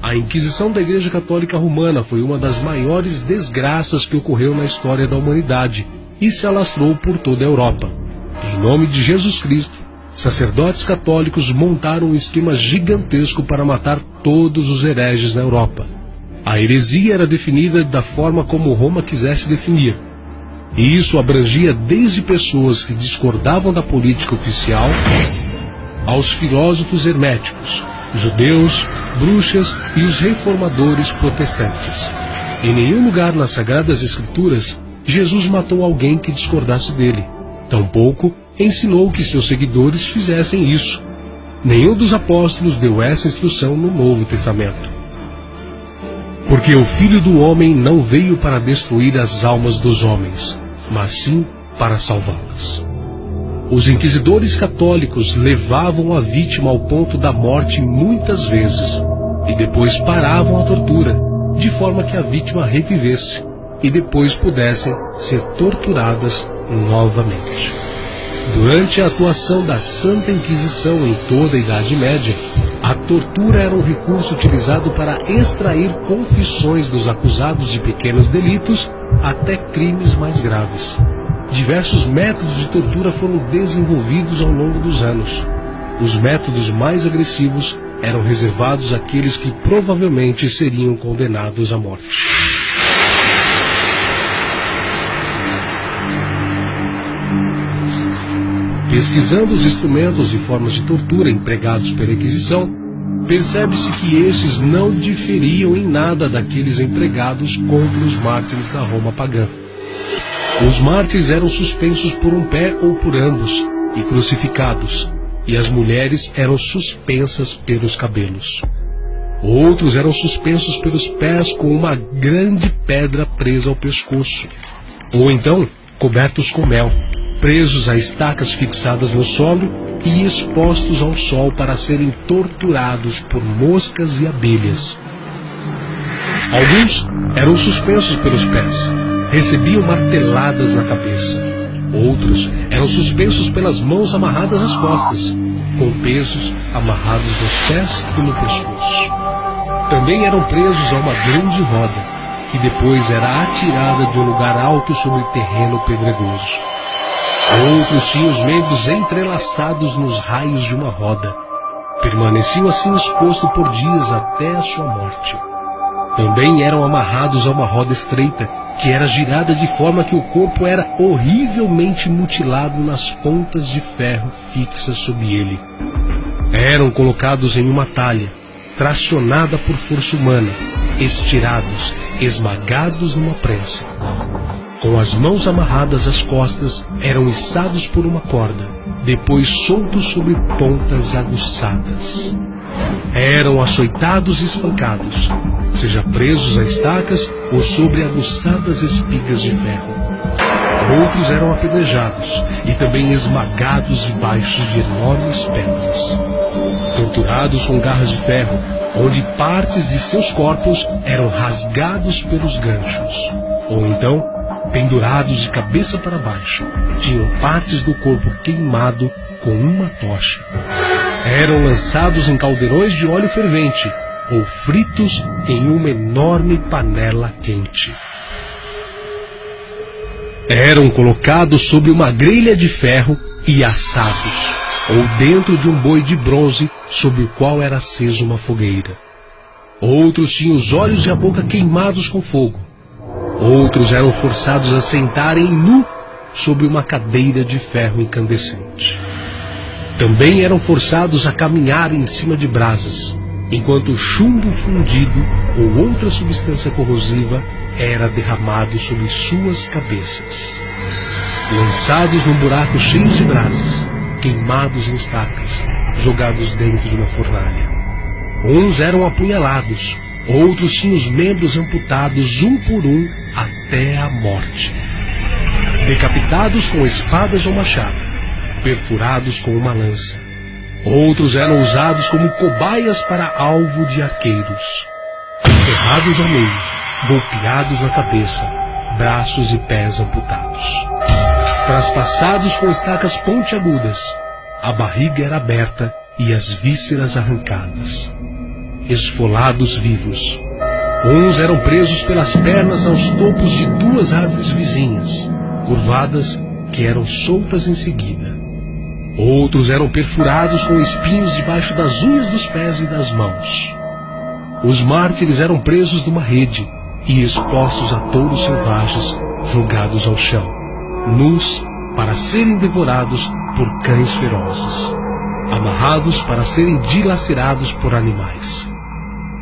A Inquisição da Igreja Católica Romana foi uma das maiores desgraças que ocorreu na história da humanidade e se alastrou por toda a Europa. Em nome de Jesus Cristo, sacerdotes católicos montaram um esquema gigantesco para matar todos os hereges na Europa. A heresia era definida da forma como Roma quisesse definir. E isso abrangia desde pessoas que discordavam da política oficial aos filósofos herméticos, judeus, bruxas e os reformadores protestantes. Em nenhum lugar nas Sagradas Escrituras, Jesus matou alguém que discordasse dele. Tampouco ensinou que seus seguidores fizessem isso. Nenhum dos apóstolos deu essa instrução no Novo Testamento. Porque o Filho do Homem não veio para destruir as almas dos homens, mas sim para salvá-las. Os inquisidores católicos levavam a vítima ao ponto da morte muitas vezes, e depois paravam a tortura, de forma que a vítima revivesse, e depois pudessem ser torturadas novamente. Durante a atuação da Santa Inquisição em toda a Idade Média, a tortura era um recurso utilizado para extrair confissões dos acusados de pequenos delitos até crimes mais graves. Diversos métodos de tortura foram desenvolvidos ao longo dos anos. Os métodos mais agressivos eram reservados àqueles que provavelmente seriam condenados à morte. Pesquisando os instrumentos e formas de tortura empregados pela Inquisição, percebe-se que estes não diferiam em nada daqueles empregados contra os mártires da Roma pagã. Os mártires eram suspensos por um pé ou por ambos e crucificados, e as mulheres eram suspensas pelos cabelos. Outros eram suspensos pelos pés com uma grande pedra presa ao pescoço, ou então cobertos com mel, presos a estacas fixadas no solo e expostos ao sol para serem torturados por moscas e abelhas. Alguns eram suspensos pelos pés, recebiam marteladas na cabeça. Outros eram suspensos pelas mãos amarradas às costas, com pesos amarrados nos pés e no pescoço. Também eram presos a uma grande roda, que depois era atirada de um lugar alto sobre terreno pedregoso. Outros tinham os membros entrelaçados nos raios de uma roda. Permaneciam assim expostos por dias até a sua morte. Também eram amarrados a uma roda estreita, que era girada de forma que o corpo era horrivelmente mutilado nas pontas de ferro fixas sob ele. Eram colocados em uma talha, tracionada por força humana, estirados, esmagados numa prensa. Com as mãos amarradas às costas, eram içados por uma corda, depois soltos sobre pontas aguçadas. Eram açoitados e espancados, seja presos a estacas ou sobre aguçadas espigas de ferro. Outros eram apedrejados e também esmagados debaixo de enormes pedras. Torturados com garras de ferro, onde partes de seus corpos eram rasgados pelos ganchos. Ou então, pendurados de cabeça para baixo, tinham partes do corpo queimado com uma tocha. Eram lançados em caldeirões de óleo fervente, ou fritos em uma enorme panela quente. Eram colocados sobre uma grelha de ferro e assados, ou dentro de um boi de bronze sobre o qual era acesa uma fogueira. Outros tinham os olhos e a boca queimados com fogo. Outros eram forçados a sentarem nu sobre uma cadeira de ferro incandescente. Também eram forçados a caminhar em cima de brasas, enquanto o chumbo fundido ou outra substância corrosiva era derramado sobre suas cabeças. Lançados num buraco cheio de brasas, queimados em estacas, jogados dentro de uma fornalha. Uns eram apunhalados, outros tinham os membros amputados um por um até a morte. Decapitados com espadas ou machado, perfurados com uma lança. Outros eram usados como cobaias para alvo de arqueiros. Serrados ao meio, golpeados na cabeça, braços e pés amputados. Traspassados com estacas pontiagudas, a barriga era aberta e as vísceras arrancadas. esfolados vivos. Uns eram presos pelas pernas aos topos de duas árvores vizinhas, curvadas, que eram soltas em seguida. Outros eram perfurados com espinhos debaixo das unhas dos pés e das mãos. Os mártires eram presos numa rede e expostos a touros selvagens, jogados ao chão, nus para serem devorados por cães ferozes, amarrados para serem dilacerados por animais,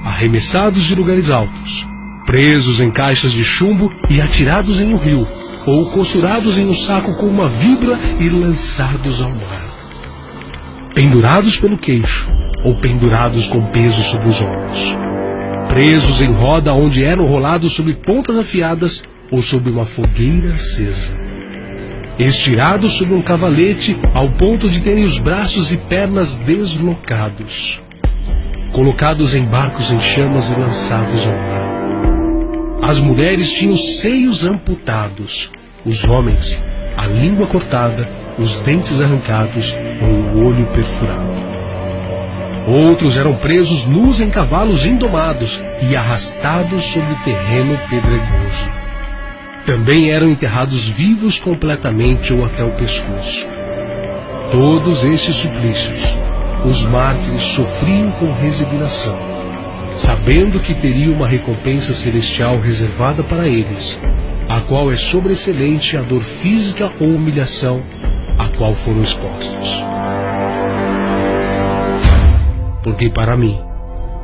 arremessados de lugares altos, presos em caixas de chumbo e atirados em um rio, ou costurados em um saco com uma vibra e lançados ao mar, pendurados pelo queixo ou pendurados com peso sobre os ombros, presos em roda onde eram rolados sobre pontas afiadas ou sobre uma fogueira acesa, estirados sobre um cavalete ao ponto de terem os braços e pernas deslocados, colocados em barcos em chamas e lançados ao mar. As mulheres tinham os seios amputados, os homens a língua cortada, os dentes arrancados ou o olho perfurado. Outros eram presos nus em cavalos indomados e arrastados sobre o terreno pedregoso. Também eram enterrados vivos completamente ou até o pescoço. Todos estes suplícios os mártires sofriam com resignação, sabendo que teriam uma recompensa celestial reservada para eles, a qual é sobreexcelente a dor física ou humilhação a qual foram expostos. Porque para mim,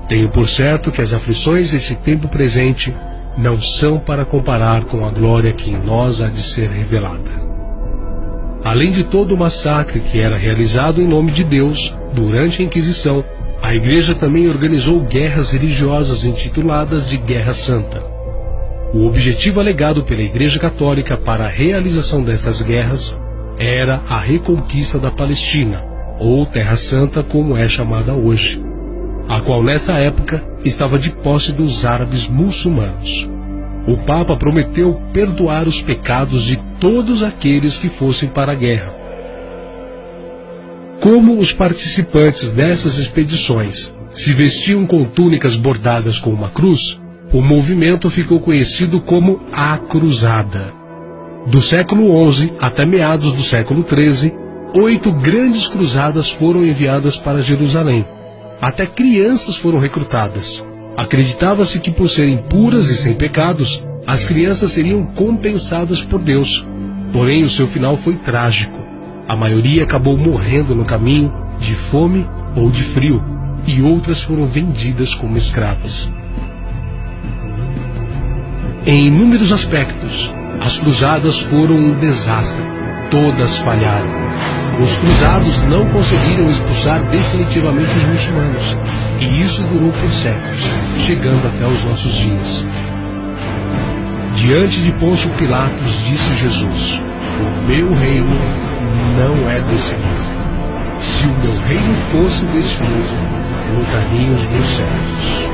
tenho por certo que as aflições desse tempo presente não são para comparar com a glória que em nós há de ser revelada. Além de todo o massacre que era realizado em nome de Deus durante a Inquisição, a Igreja também organizou guerras religiosas intituladas de Guerra Santa. O objetivo alegado pela Igreja Católica para a realização destas guerras era a reconquista da Palestina, ou Terra Santa como é chamada hoje, a qual nesta época estava de posse dos árabes muçulmanos. O Papa prometeu perdoar os pecados de todos aqueles que fossem para a guerra. Como os participantes dessas expedições se vestiam com túnicas bordadas com uma cruz, o movimento ficou conhecido como a Cruzada. Do século XI até meados do século XIII, 8 grandes cruzadas foram enviadas para Jerusalém. Até crianças foram recrutadas. Acreditava-se que por serem puras e sem pecados, as crianças seriam compensadas por Deus. Porém, o seu final foi trágico. A maioria acabou morrendo no caminho, de fome ou de frio, e outras foram vendidas como escravas. Em inúmeros aspectos, as cruzadas foram um desastre. Todas falharam. Os cruzados não conseguiram expulsar definitivamente os muçulmanos, e isso durou por séculos, chegando até os nossos dias. Diante de Pôncio Pilatos, disse Jesus: "O meu reino não é desse mundo. Se o meu reino fosse desse mundo, lutariam os meus servos."